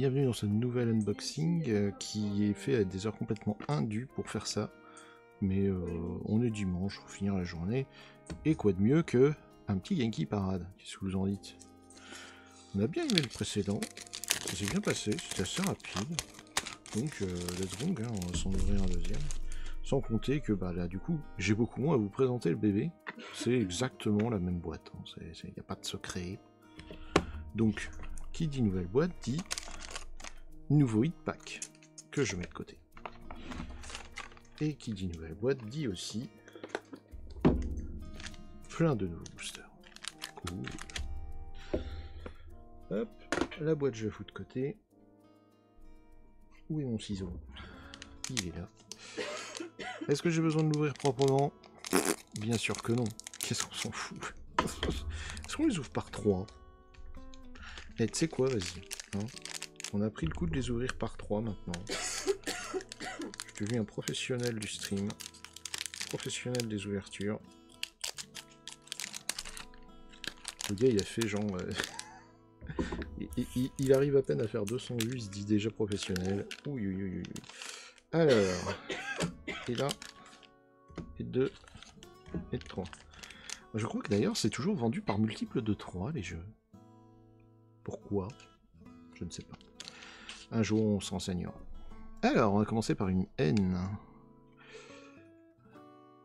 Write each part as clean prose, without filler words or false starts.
bienvenue dans ce nouvel unboxing qui est fait à des heures complètement indues pour faire ça. Mais on est dimanche, faut finir la journée. Et quoi de mieux que un petit Yankee Parade, qu'est-ce que vous en dites? On a bien aimé le précédent, ça s'est bien passé, c'était assez rapide. Donc let's go, hein, on va s'en ouvrir un deuxième. Sans compter que bah là du coup, j'ai beaucoup moins à vous présenter le bébé. C'est exactement la même boîte, il n'y a pas de secret. Donc, qui dit nouvelle boîte dit nouveau hit pack que je mets de côté. Et qui dit nouvelle boîte dit aussi plein de nouveaux boosters. Cool. Hop, la boîte je la fous de côté. Où est mon ciseau? Il est là. Est-ce que j'ai besoin de l'ouvrir proprement? Bien sûr que non. Qu'est-ce qu'on s'en fout? Est-ce qu'on les ouvre par 3? Et tu sais quoi, vas-y. Hein, on a pris le coup de les ouvrir par 3 maintenant. Je suis devenu un professionnel du stream. Professionnel des ouvertures. Le gars, il a fait genre... il arrive à peine à faire 200 vues, il se dit déjà professionnel. Ouh. Alors... Et là... Et 2... Et 3. Je crois que d'ailleurs, c'est toujours vendu par multiples de 3, les jeux. Pourquoi? Je ne sais pas. Un jour, on se renseignera. Alors, on va commencer par une N.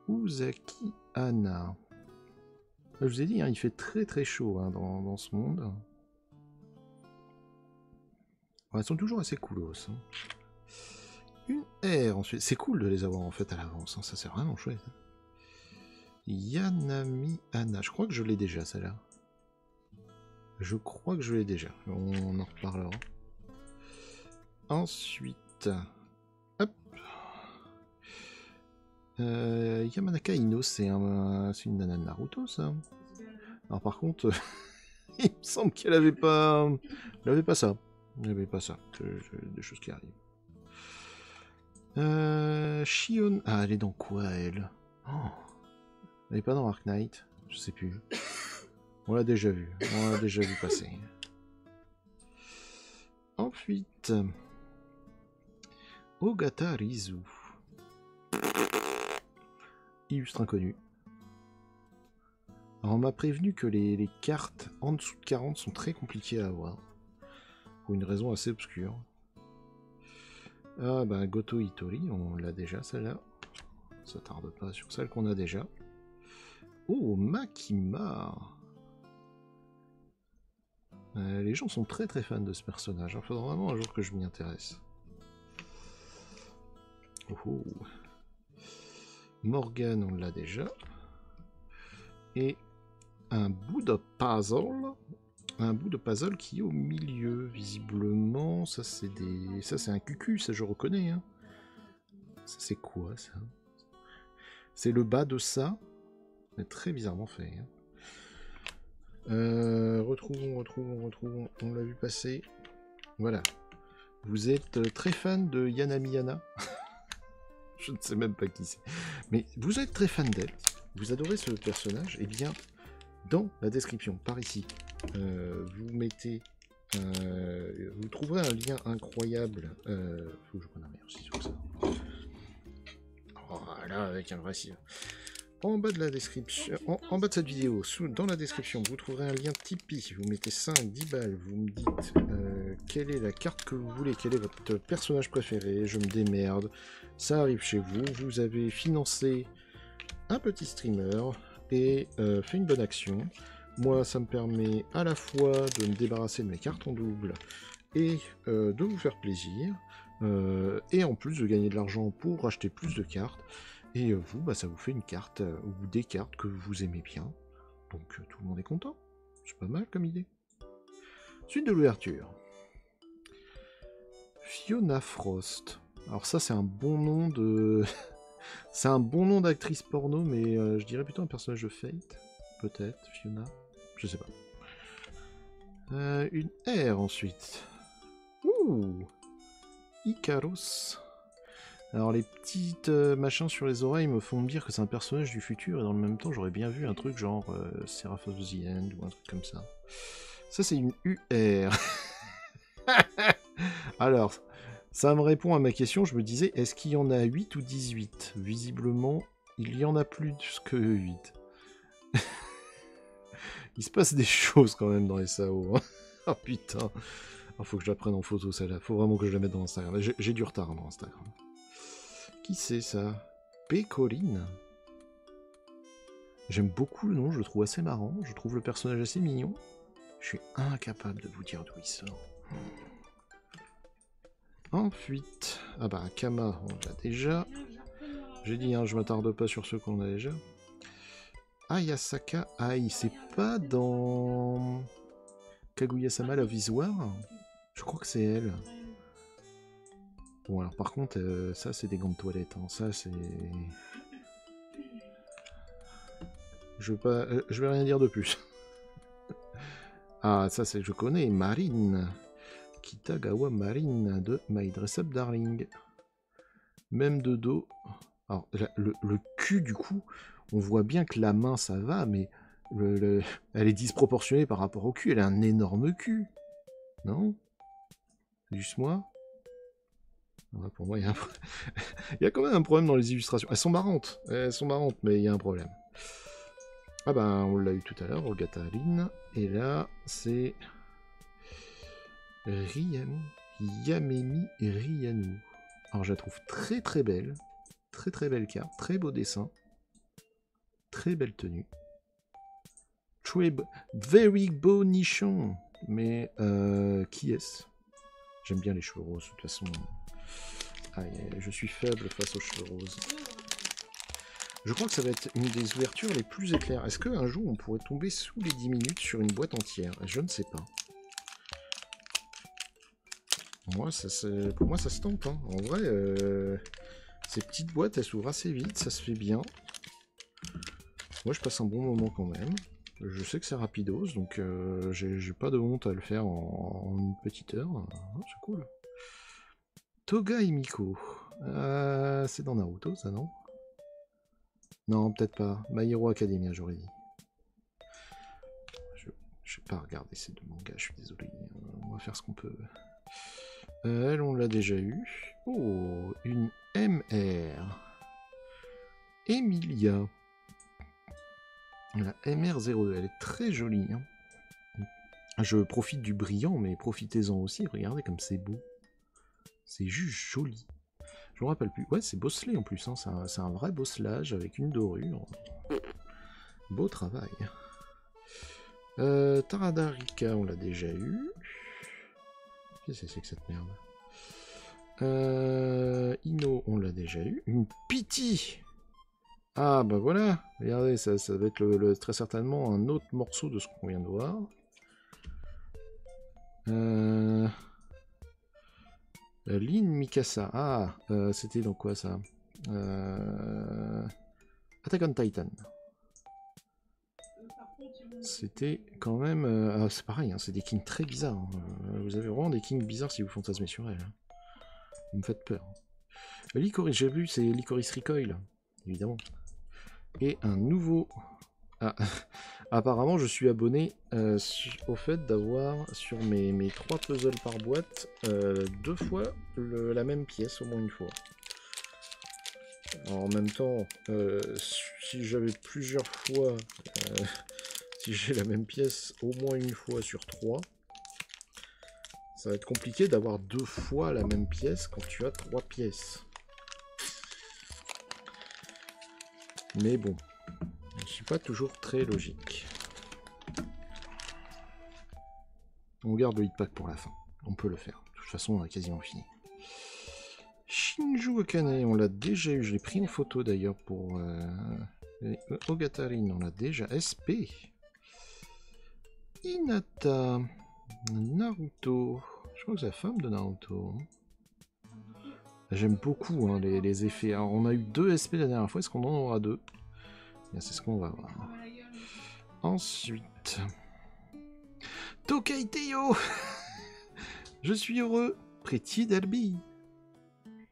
Uzaki Anna. Je vous ai dit, hein, il fait très très chaud hein, dans ce monde. Ouais, elles sont toujours assez coolos. Hein. Une R ensuite. C'est cool de les avoir en fait à l'avance. Hein, ça c'est vraiment chouette. Yanami Anna. Je crois que je l'ai déjà celle-là. Je crois que je l'ai déjà. On en reparlera. Ensuite, hop. Yamanaka Ino, c'est une nana de Naruto, ça. Alors par contre, il me semble qu'elle avait pas, ça. Elle avait pas ça. Des choses qui arrivent. Shion, ah, elle est dans quoi elle? Oh. Elle est pas dans Arc Knight, je sais plus. On l'a déjà vu. On l'a déjà vu passer. Ensuite, Ogata Rizu. Illustre inconnu. Alors on m'a prévenu que les cartes en dessous de 40 sont très compliquées à avoir. Pour une raison assez obscure. Ah bah Goto Itori, on l'a déjà celle-là. Ça tarde pas sur celle qu'on a déjà. Oh, Makima. Les gens sont très très fans de ce personnage. Il faudra vraiment un jour que je m'y intéresse. Oh. Morgan, on l'a déjà. Et un bout de puzzle. Un bout de puzzle qui est au milieu, visiblement. Ça, c'est un cucu, ça je reconnais. Hein. Ça, c'est quoi, ça? C'est le bas de ça. C'est très bizarrement fait. Hein. Retrouvons. On l'a vu passer. Voilà. Vous êtes très fan de Yanami Yana. Je ne sais même pas qui c'est. Mais vous êtes très fan d'elle. Vous adorez ce personnage. Eh bien, dans la description, par ici, vous mettez... vous trouverez un lien incroyable. Faut que je prenne un meilleur ciseau que ça. Voilà, avec un vrai ciseau. En bas de la description, en bas de cette vidéo, dans la description, vous trouverez un lien Tipeee. Vous mettez 5, 10 balles, vous me dites quelle est la carte que vous voulez, quel est votre personnage préféré, je me démerde, ça arrive chez vous, vous avez financé un petit streamer et fait une bonne action. Moi, ça me permet à la fois de me débarrasser de mes cartes en double et de vous faire plaisir, et en plus de gagner de l'argent pour acheter plus de cartes. Et vous, bah, ça vous fait une carte ou des cartes que vous aimez bien. Donc tout le monde est content. C'est pas mal comme idée. Suite de l'ouverture. Fiona Frost. Alors ça, c'est un bon nom de... c'est un bon nom d'actrice porno, mais je dirais plutôt un personnage de Fate. Peut-être, Fiona. Je sais pas. Une R ensuite. Ouh, Icarus. Alors les petites machins sur les oreilles me font me dire que c'est un personnage du futur, et dans le même temps j'aurais bien vu un truc genre Seraph of the End ou un truc comme ça. Ça c'est une UR. Alors, ça me répond à ma question. Je me disais, est-ce qu'il y en a 8 ou 18? Visiblement, il y en a plus que 8. Il se passe des choses quand même dans les SAO. Hein. Oh putain. Il faut que je la prenne en photo celle-là. Faut vraiment que je la mette dans Instagram. J'ai du retard dans Instagram. Qui c'est ça? Pécoline. J'aime beaucoup le nom, je le trouve assez marrant. Je trouve le personnage assez mignon. Je suis incapable de vous dire d'où il sort. Ensuite, ah bah Kama, on l'a déjà. J'ai dit, hein, je m'attarde pas sur ceux qu'on a déjà. Ayasaka Ai, c'est pas dans Kaguya-sama Love is War? Je crois que c'est elle. Bon alors par contre, ça c'est des gants de toilette, hein. Ça c'est... Je vais rien dire de plus. Ah ça c'est je connais, Marine. Kitagawa Marine de My Dress Up Darling. Même de dos. Alors le cul du coup, on voit bien que la main ça va, mais elle est disproportionnée par rapport au cul. Elle a un énorme cul. Non? Juste moi? Ouais, pour moi, il y a quand même un problème dans les illustrations. Elles sont marrantes, mais il y a un problème. Ah ben, on l'a eu tout à l'heure, Ogata Aline. Et là, c'est Ryanu. Yamemi Ryanu. Alors, je la trouve très très belle. Très très belle carte. Très beau dessin. Très belle tenue. Very beau nichon. Mais, qui est-ce? J'aime bien les cheveux roses, de toute façon. Aïe, je suis faible face aux cheveux roses. Je crois que ça va être une des ouvertures les plus éclairs. Est-ce qu'un jour on pourrait tomber sous les 10 minutes sur une boîte entière? Je ne sais pas. Pour moi ça se tente. Hein. En vrai, ces petites boîtes elles s'ouvrent assez vite, ça se fait bien. Moi je passe un bon moment quand même. Je sais que c'est rapidos, donc j'ai pas de honte à le faire en une petite heure. C'est cool. Toga et Miko. C'est dans Naruto, ça, non? Non, peut-être pas. My Hero Academia, j'aurais dit. Je vais pas regarder ces deux mangas, je suis désolé. On va faire ce qu'on peut. Elle, on l'a déjà eu. Oh, une MR. Emilia. La MR02, elle est très jolie. Hein. Je profite du brillant, mais profitez-en aussi. Regardez comme c'est beau. C'est juste joli. Je me rappelle plus. Ouais, c'est bosselé en plus. Hein. C'est un vrai bosselage avec une dorure. Beau travail. Taradarika, on l'a déjà eu. Qu'est-ce que c'est que cette merde? Ino, on l'a déjà eu. Une Pity. Ah, bah voilà. Regardez, ça va être très certainement un autre morceau de ce qu'on vient de voir. Lin Mikasa. Ah, c'était dans quoi ça? Attack on Titan. C'était quand même... c'est pareil, hein, c'est des kings très bizarres. Hein. Vous avez vraiment des kings bizarres si vous fantasmez sur elle. Hein. Vous me faites peur. Licorice, j'ai vu, c'est Licorice Recoil, évidemment. Et un nouveau... Ah, apparemment, je suis abonné au fait d'avoir sur mes 3 puzzles par boîte 2 fois la même pièce, au moins une fois. Alors, en même temps, si j'avais plusieurs fois, si j'ai la même pièce au moins une fois sur 3, ça va être compliqué d'avoir 2 fois la même pièce quand tu as 3 pièces. Mais bon. Je ne suis pas toujours très logique. On garde le hitpack pour la fin. On peut le faire. De toute façon, on a quasiment fini. Shinju Akane, on l'a déjà eu. Je l'ai pris en photo d'ailleurs pour Ogatarin. On l'a déjà. SP. Hinata. Naruto. Je crois que c'est la femme de Naruto. J'aime beaucoup hein, les effets. Alors, on a eu 2 SP la dernière fois. Est-ce qu'on en aura 2? C'est ce qu'on va voir. Ensuite... Tokaiteo. Je suis heureux. Pretty Derby.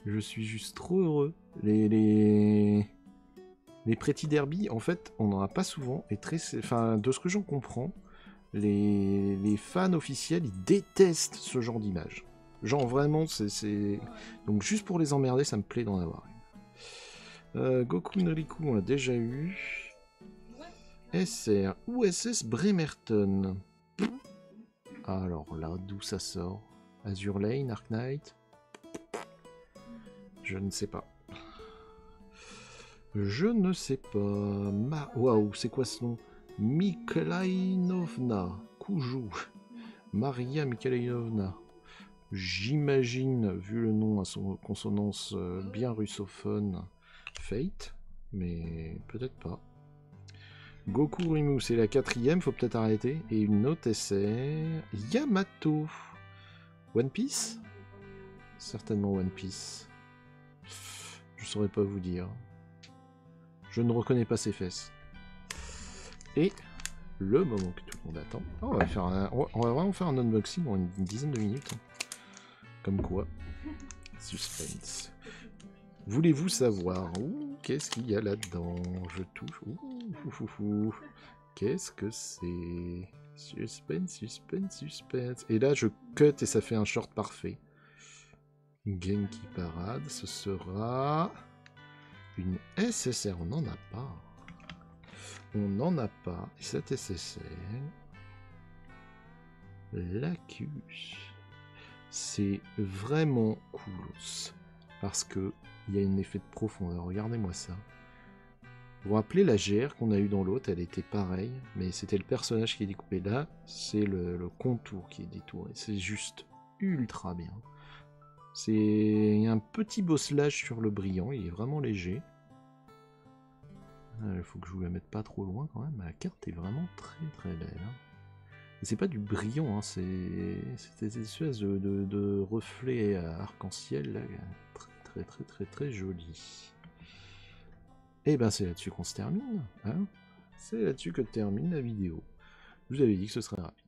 Je suis juste trop heureux. Les Pretty Derby, en fait, on n'en a pas souvent. Et enfin, de ce que j'en comprends, les fans officiels, ils détestent ce genre d'image. Genre vraiment, donc juste pour les emmerder, ça me plaît d'en avoir une. Goku no Riku, on l'a déjà eu. SR, USS Bremerton. Alors là, d'où ça sort? Azure Lane, Arc Knight? Je ne sais pas. Je ne sais pas. Waouh, c'est quoi ce nom? Mikhailovna Kuju. Maria Mikhailovna. J'imagine, vu le nom à son consonance bien russophone, Fate, mais peut-être pas. Goku Rimu, c'est la 4ème, faut peut-être arrêter. Et une autre essai. Yamato. One Piece? Certainement One Piece. Je saurais pas vous dire. Je ne reconnais pas ses fesses. Et le moment que tout le monde attend. Oh, on va vraiment faire un unboxing en une dizaine de minutes. Comme quoi. Suspense. Voulez-vous savoir qu'est-ce qu'il y a là-dedans? Je touche. Qu'est-ce que c'est? Suspense, suspense, suspense. Et là, je cut et ça fait un short parfait. Genki Parade, ce sera une SSR. On n'en a pas. On n'en a pas. Et cette SSR, Lacus, c'est vraiment cool. Parce que il y a un effet de profondeur. Regardez-moi ça. Vous vous rappelez la GR qu'on a eu dans l'autre, elle était pareille, mais c'était le personnage qui est découpé. Là, c'est le contour qui est détouré. C'est juste ultra bien. C'est un petit bosselage sur le brillant, il est vraiment léger. Il faut que je vous la mette pas trop loin quand même. La carte est vraiment très très belle. Et c'est pas du brillant, hein, c'est des espèces de reflets arc-en-ciel là, très très très très joli. Et ben c'est là-dessus qu'on se termine. Hein, c'est là-dessus que termine la vidéo. Je vous avais dit que ce serait rapide.